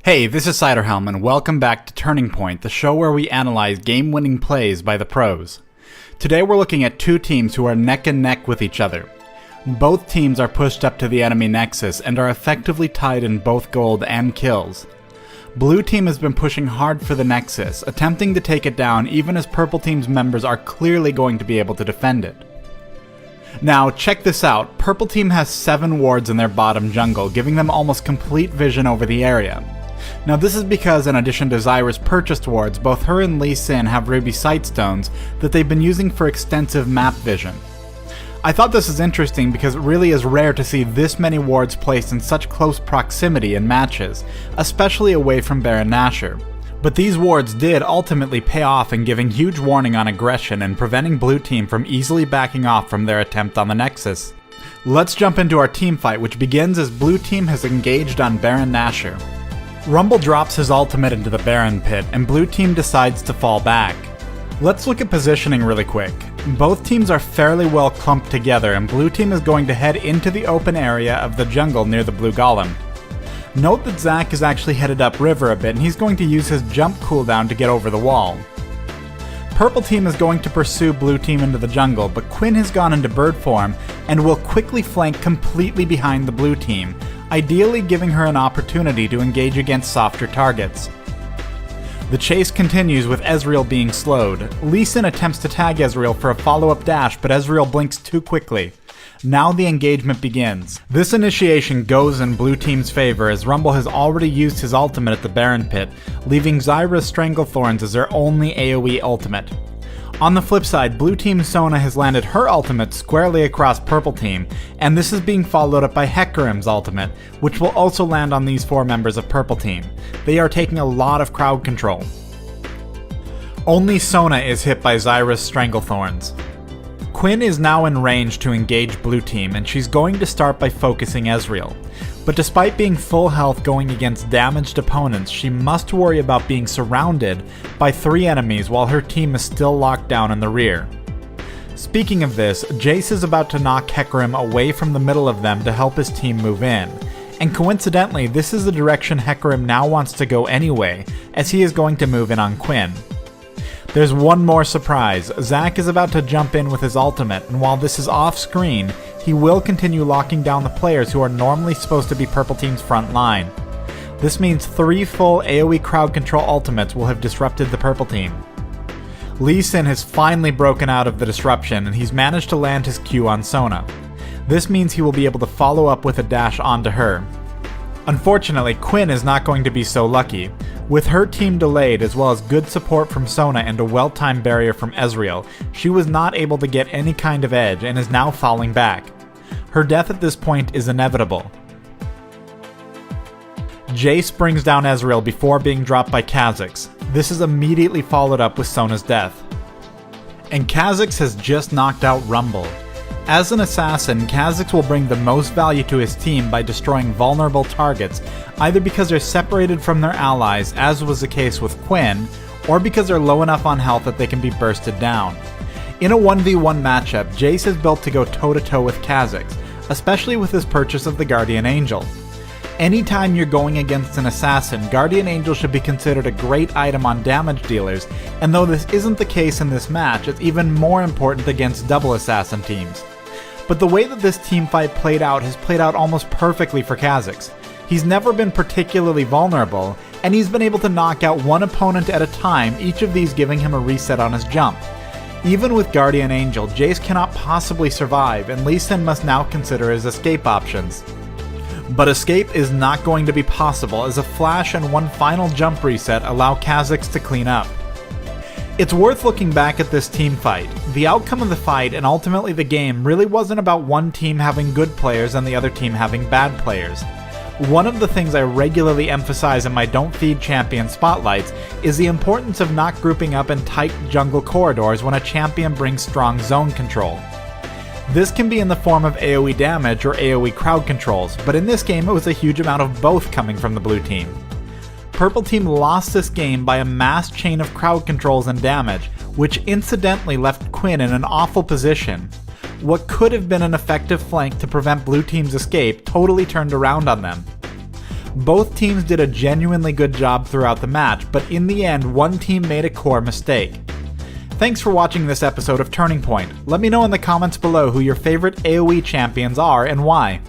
Hey, this is Ciderhelm, and welcome back to Turning Point, the show where we analyze game-winning plays by the pros. Today we're looking at two teams who are neck and neck with each other. Both teams are pushed up to the enemy nexus and are effectively tied in both gold and kills. Blue team has been pushing hard for the nexus, attempting to take it down even as purple team's members are clearly going to be able to defend it. Now, check this out. Purple team has 7 wards in their bottom jungle, giving them almost complete vision over the area. Now this is because in addition to Zyra's purchased wards, both her and Lee Sin have ruby sightstones that they've been using for extensive map vision. I thought this was interesting because it really is rare to see this many wards placed in such close proximity in matches, especially away from Baron Nashor. But these wards did ultimately pay off in giving huge warning on aggression and preventing blue team from easily backing off from their attempt on the Nexus. Let's jump into our team fight, which begins as blue team has engaged on Baron Nashor. Rumble drops his ultimate into the Baron pit, and blue team decides to fall back. Let's look at positioning really quick. Both teams are fairly well clumped together, and blue team is going to head into the open area of the jungle near the blue golem. Note that Zac is actually headed upriver a bit, and he's going to use his jump cooldown to get over the wall. Purple team is going to pursue blue team into the jungle, but Quinn has gone into bird form and will quickly flank completely behind the blue team, ideally giving her an opportunity to engage against softer targets. The chase continues with Ezreal being slowed. Lee Sin attempts to tag Ezreal for a follow-up dash, but Ezreal blinks too quickly. Now the engagement begins. This initiation goes in blue team's favor as Rumble has already used his ultimate at the Baron pit, leaving Zyra's Stranglethorns as their only AoE ultimate. On the flip side, blue team Sona has landed her ultimate squarely across purple team, and this is being followed up by Hecarim's ultimate, which will also land on these 4 members of purple team. They are taking a lot of crowd control. Only Sona is hit by Zyra's Stranglethorns. Quinn is now in range to engage blue team, and she's going to start by focusing Ezreal. But despite being full health going against damaged opponents, she must worry about being surrounded by 3 enemies while her team is still locked down in the rear. Speaking of this, Jace is about to knock Hecarim away from the middle of them to help his team move in. And coincidentally, this is the direction Hecarim now wants to go anyway, as he is going to move in on Quinn. There's one more surprise. Zac is about to jump in with his ultimate, and while this is off screen, he will continue locking down the players who are normally supposed to be purple team's front line. This means 3 full AoE crowd control ultimates will have disrupted the purple team. Lee Sin has finally broken out of the disruption, and he's managed to land his Q on Sona. This means he will be able to follow up with a dash onto her. Unfortunately, Quinn is not going to be so lucky. With her team delayed, as well as good support from Sona and a well-timed barrier from Ezreal, she was not able to get any kind of edge and is now falling back. Her death at this point is inevitable. Jace brings down Ezreal before being dropped by Kha'Zix. This is immediately followed up with Sona's death. And Kha'Zix has just knocked out Rumble. As an assassin, Kha'Zix will bring the most value to his team by destroying vulnerable targets, either because they're separated from their allies, as was the case with Quinn, or because they're low enough on health that they can be bursted down. In a 1v1 matchup, Jace is built to go toe-to-toe with Kha'Zix, especially with his purchase of the Guardian Angel. Anytime you're going against an assassin, Guardian Angel should be considered a great item on damage dealers, and though this isn't the case in this match, it's even more important against double assassin teams. But the way that this team fight played out has played out almost perfectly for Kha'Zix. He's never been particularly vulnerable, and he's been able to knock out one opponent at a time, each of these giving him a reset on his jump. Even with Guardian Angel, Jace cannot possibly survive, and Lee Sin must now consider his escape options. But escape is not going to be possible, as a flash and one final jump reset allow Kha'Zix to clean up. It's worth looking back at this team fight. The outcome of the fight and ultimately the game really wasn't about one team having good players and the other team having bad players. One of the things I regularly emphasize in my Don't Feed Champion spotlights is the importance of not grouping up in tight jungle corridors when a champion brings strong zone control. This can be in the form of AoE damage or AoE crowd controls, but in this game it was a huge amount of both coming from the blue team. Purple team lost this game by a mass chain of crowd controls and damage, which incidentally left Quinn in an awful position. What could have been an effective flank to prevent blue team's escape totally turned around on them. Both teams did a genuinely good job throughout the match, but in the end, one team made a core mistake. Thanks for watching this episode of Turning Point. Let me know in the comments below who your favorite AoE champions are and why.